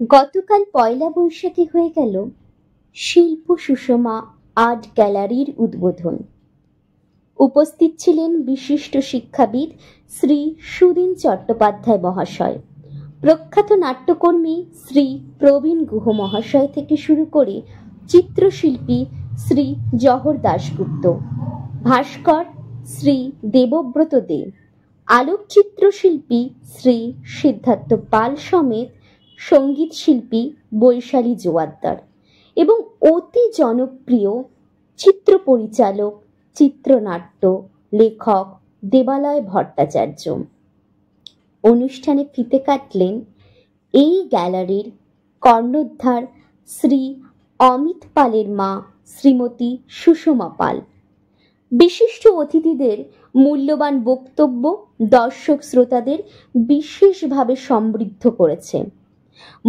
গতকাল পয়লা বৈশাখে হয়ে গেল শিল্প সুষমা আর্ট গ্যালারির উদ্বোধন। উপস্থিত ছিলেন বিশিষ্ট শিক্ষাবিদ শ্রী সুদিন চট্টোপাধ্যায় মহাশয়, প্রখ্যাত নাট্যকর্মী শ্রী প্রবীণ গুহ মহাশয় থেকে শুরু করে চিত্রশিল্পী শ্রী জহর দাশগুপ্ত, ভাস্কর শ্রী দেবব্রত দে, আলোকচিত্রশিল্পী শ্রী সিদ্ধার্থ পাল সমেত সঙ্গীত শিল্পী বৈশালী জোয়াদ্দার এবং অতি জনপ্রিয় চিত্র পরিচালক, চিত্রনাট্য লেখক দেবালয় ভট্টাচার্য। অনুষ্ঠানে ফিতে কাটলেন এই গ্যালারির কর্ণধার শ্রী অমিত পালের মা শ্রীমতী সুষমা পাল। বিশিষ্ট অতিথিদের মূল্যবান বক্তব্য দর্শক শ্রোতাদের বিশেষভাবে সমৃদ্ধ করেছে।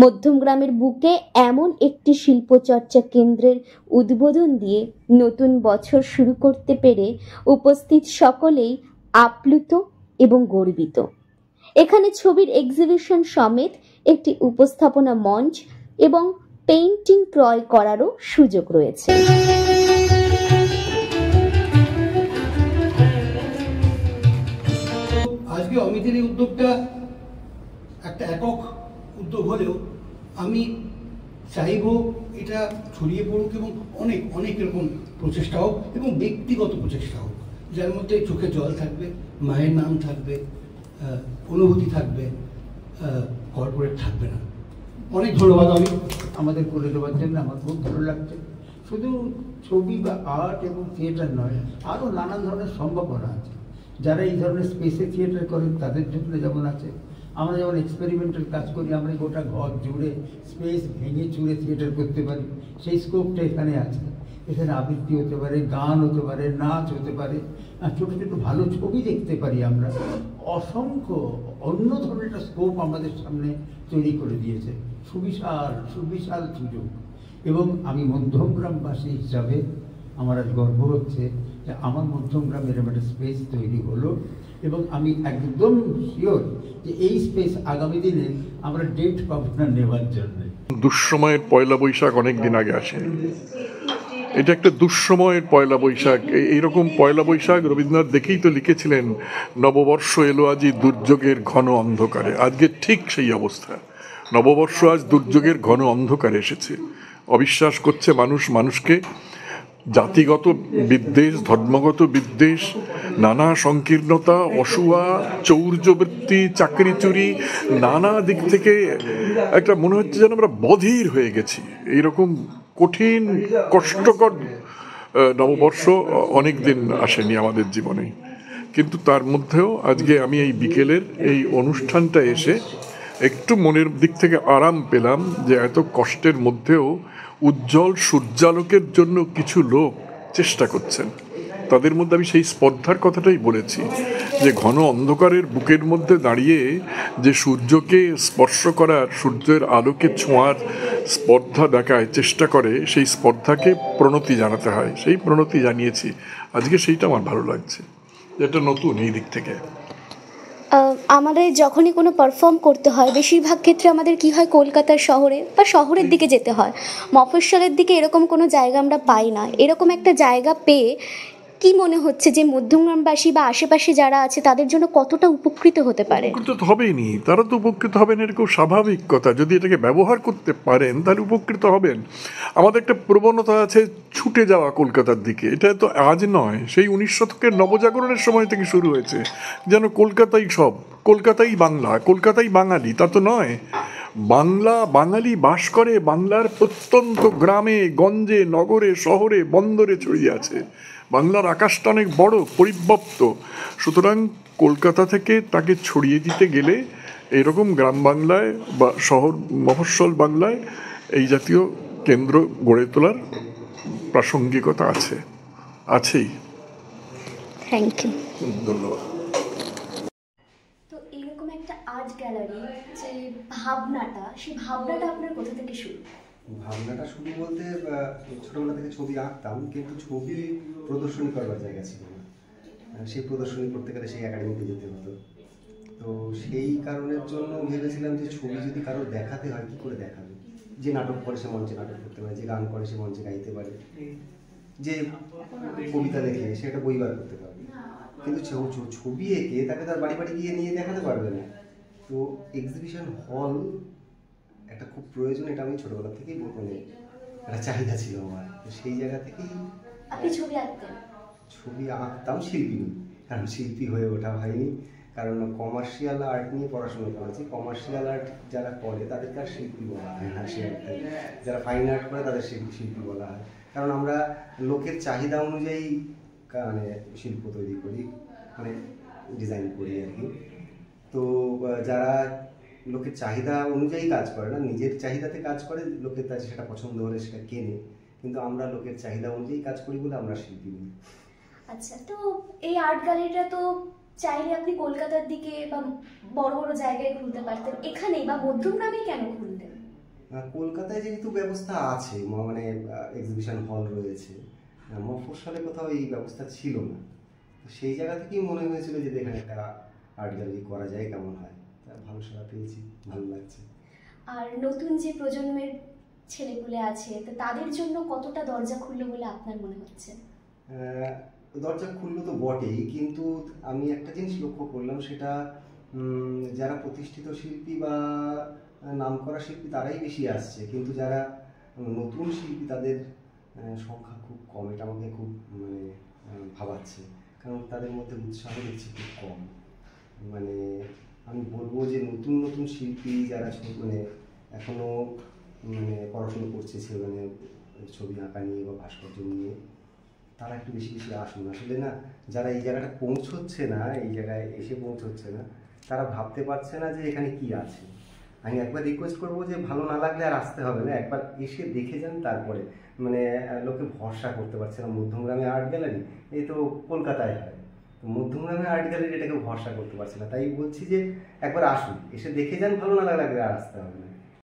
মধ্যমগ্রামের বুকে এমন একটি শিল্পচর্চা কেন্দ্রের উদ্বোধন দিয়ে নতুন বছর শুরু করতে পেরে উপস্থিত সকলেই আপ্লুত এবং গর্বিত। এখানে ছবির এক্সিবিশন সমেত একটি উপস্থাপনা মঞ্চ এবং পেইন্টিং ক্রয় করারও সুযোগ রয়েছে। আজকে অমিতের এই উদ্যোগটা একটা একক উদ্যোগ হলেও আমি চাইব এটা ছড়িয়ে পড়ুক এবং অনেক অনেক এরকম প্রচেষ্টা হোক এবং ব্যক্তিগত প্রচেষ্টা হোক, যার মধ্যে চোখে জল থাকবে, মায়ের নাম থাকবে, অনুভূতি থাকবে, কর্পোরেট থাকবে না। অনেক ধন্যবাদ আমি আমাদের করে দেওয়ার জন্য। আমার খুব ভালো লাগছে। শুধু ছবি বা আর্ট এবং থিয়েটার নয়, আরও নানান ধরনের সম্ভাবনা আছে। যারা এই ধরনের স্পেসে থিয়েটার করেন তাদের জন্য যেমন আছে, আমরা যেমন এক্সপেরিমেন্টাল কাজ করি, আমরা গোটা ঘর জুড়ে স্পেস ভেঙে চুড়ে থিয়েটার করতে পারি, সেই স্কোপটা এখানে আছে। এখানে আবৃত্তি হতে পারে, গান হতে পারে, নাচ হতে পারে, ছোটো ছোটো ভালো ছবি দেখতে পারি আমরা। অসংখ্য অন্য ধরনের একটা স্কোপ আমাদের সামনে তৈরি করে দিয়েছে। সুবিশাল সুবিশাল সুযোগ। এবং আমি মধ্যমগ্রামবাসী হিসাবে আমার আজ গর্ব হচ্ছে যে আমার মধ্যমগ্রামে এরকম একটা স্পেস তৈরি হলো এবং আমি একদম শিওর যে এই স্পেস আগামী দিনে আমরা ডেট পাবো না নেওয়ার জন্য। দুঃসময়ের পয়লা বৈশাখ অনেক দিন আগে আসে। এটা একটা দুঃসময়ের পয়লা বৈশাখ। এইরকম পয়লা বৈশাখ রবীন্দ্রনাথ দেখেই তো লিখেছিলেন, নববর্ষ এলো আজি দুর্যোগের ঘন অন্ধকারে। আজকে ঠিক সেই অবস্থা। নববর্ষ আজ দুর্যোগের ঘন অন্ধকারে এসেছে। অবিশ্বাস করছে মানুষ মানুষকে। জাতিগত বিদ্বেষ, ধর্মগত বিদ্বেষ, নানা সংকীর্ণতা, অসুয়া, চৌর্যবৃত্তি, চাকরি চুরি, নানা দিক থেকে একটা মনে হচ্ছে যেন আমরা বধির হয়ে গেছি। এইরকম কঠিন কষ্টকর নববর্ষ অনেক দিন আসেনি আমাদের জীবনে। কিন্তু তার মধ্যেও আজকে আমি এই বিকেলের এই অনুষ্ঠানটা এসে একটু মনের দিক থেকে আরাম পেলাম যে এত কষ্টের মধ্যেও উজ্জ্বল সূর্যালোকের জন্য কিছু লোক চেষ্টা করছেন। তাদের মধ্যে আমি সেই স্পর্ধার কথাটাই বলেছি, যে ঘন অন্ধকারের বুকের মধ্যে দাঁড়িয়ে যে সূর্যকে স্পর্শ করার, সূর্যের আলোকে ছোঁয়ার স্পর্ধা দেখায়, চেষ্টা করে, সেই স্পর্ধাকে প্রণতি জানাতে হয়। সেই প্রণতি জানিয়েছি আজকে, সেইটা আমার ভালো লাগছে। এটা নতুন এই দিক থেকে। আমাদের যখনই কোনো পারফর্ম করতে হয়, বেশিরভাগ ক্ষেত্রে আমাদের কি হয়, কলকাতার শহরে বা শহরের দিকে যেতে হয়, মফস্বলের দিকে এরকম কোনো জায়গা আমরা পাই না। এরকম একটা জায়গা পেয়ে কি মনে হচ্ছে যে মধ্যমগ্রামবাসী বা আশেপাশে যারা আছে তাদের জন্য কতটা উপকৃত হতে পারে? উপকৃত তো হবেনই, তারা তো উপকৃত হবেন, এরকম স্বাভাবিক কথা। যদি এটাকে ব্যবহার করতে পারেন তাহলে উপকৃত হবেন। আমাদের একটা প্রবণতা আছে ছুটে যাওয়া কলকাতার দিকে। এটা তো আজ নয়, সেই 19 শতকের নবজাগরণের সময় থেকে শুরু হয়েছে। যেন কলকাতাই সব, কলকাতাই বাংলা, কলকাতাই বাঙালি। তা তো নয়। বাংলা, বাঙালি বাস করে বাংলার প্রত্যন্ত গ্রামে গঞ্জে, নগরে, শহরে, বন্দরে ছড়িয়ে আছে। বাংলার আকাশটা অনেক বড়, পরিব্যাপ্ত। সুতরাং কলকাতা থেকে তাকে ছড়িয়ে দিতে গেলে এরকম গ্রাম বাংলায় বা শহর মফস্বল বাংলায় এই জাতীয় কেন্দ্র গড়ে তোলার প্রাসঙ্গিকতা আছে, আছেই। থ্যাংক ইউ, ধন্যবাদ। তো এরকম একটা আর্ট গ্যালারি যে ভাবনাটা, সেই ভাবনাটা আপনার কোথা থেকে শুরু? ভাবনাটা শুরু বলতে ছোটবেলা থেকে ছবি আঁকতাম, কিন্তু ছবি প্রদর্শনী করবার জায়গা ছিল না। সেই প্রদর্শনী করতে গেলে সেই একাডেমিতে যেতে হতো। তো সেই কারণের জন্য ভেবেছিলাম যে ছবি যদি কারো দেখাতে হয় কী করে দেখাবে। যে নাটক করে সে মঞ্চে নাটক করতে পারে, যে গান করে সে মঞ্চে গাইতে পারে, যে কবিতা লেখে সে একটা বই বার করতে পারবে, কিন্তু ছবি এঁকে তাকে তার বাড়ি বাড়ি গিয়ে নিয়ে দেখাতে পারবে না। তো এক্সিবিশন হল একটা খুব প্রয়োজন, এটা আমি ছোটোবেলা থেকেই মানে একটা চাহিদা ছিল আমার। তো সেই জায়গা থেকেই আপনি ছবি আঁকতেন? ছবি আঁকতাম, শিল্পী নই, কারণ শিল্পী হয়ে ওঠা হয়নি, কারণ কমার্শিয়াল আর্ট নিয়ে পড়াশোনা করেছি। কমার্শিয়াল আর্ট যারা করে তাদেরকে আর শিল্পী বলা হয় না, সে অর্থে যারা ফাইন আর্ট করে তাদের শিল্পী বলা হয়, কারণ আমরা লোকের চাহিদা অনুযায়ী মানে শিল্প তৈরি করি, মানে ডিজাইন করি আর কি। তো যারা লোকের চাহিদা অনুযায়ী কাজ করে না, নিজের চাহিদাতে কাজ করে, লোকের কাছে সেটা পছন্দ হলে সেটা কেনে, কিন্তু আমরা লোকের চাহিদা অনুযায়ী কাজ করি বলে আমরা শিল্পী নই। আচ্ছা, তো এই আর্ট গ্যালারিটা তো চাইলে আপনি কলকাতার দিকে বা বড় বড় জায়গায় খুলতে পারতেন, এখানেই বা মধ্যমগ্রামেই কেন খুলতেন? কলকাতায় যেহেতু ব্যবস্থা আছে, মানে এক্সিবিশন হল রয়েছে, মফস্বলে কোথাও এই ব্যবস্থা ছিল না। তো সেই জায়গা থেকেই মনে হয়েছিল যে এখানে একটা আর্ট গ্যালারি করা যায়, কেমন হয়। তা ভালো সাড়া পেয়েছি, ভালো লাগছে। আর নতুন যে প্রজন্মের ছেলেপুলে আছে, তো তাদের জন্য কতটা দরজা খুললো বলে আপনার মনে হচ্ছে? দরজা খুললো তো বটেই, কিন্তু আমি একটা জিনিস লক্ষ্য করলাম, সেটা যারা প্রতিষ্ঠিত শিল্পী বা নামকরা শিল্পী তারাই বেশি আসছে, কিন্তু যারা নতুন শিল্পী তাদের সংখ্যা খুব কম। এটা আমাকে খুব মানে ভাবাচ্ছে, কারণ তাদের মধ্যে উৎসাহ দেখছি খুব কম। মানে আমি বলবো যে নতুন নতুন শিল্পী যারা মানে এখনও মানে পড়াশুনো করছে, মানে ছবি আঁকা নিয়ে বা ভাস্কর্য নিয়ে, তারা একটু বেশি বেশি আসুন। আসলে না, যারা এই জায়গাটা পৌঁছচ্ছে না, এই জায়গায় এসে পৌঁছচ্ছে না, তারা ভাবতে পারছে না যে এখানে কি আছে। আমি একবার রিকোয়েস্ট করবো যে ভালো না লাগলে আর আসতে হবে না, একবার এসে দেখে যান, তারপরে মানে লোকে ভরসা করতে পারছে না মধ্যমগ্রামে আর্ট গ্যালারি, এই তো কলকাতায় হয়, তো মধ্যমগ্রামে আর্ট গ্যালারি এটাকে ভরসা করতে পারছে না। তাই বলছি যে একবার আসুন, এসে দেখে যান, ভালো না লাগলে আর আসতে হবে না।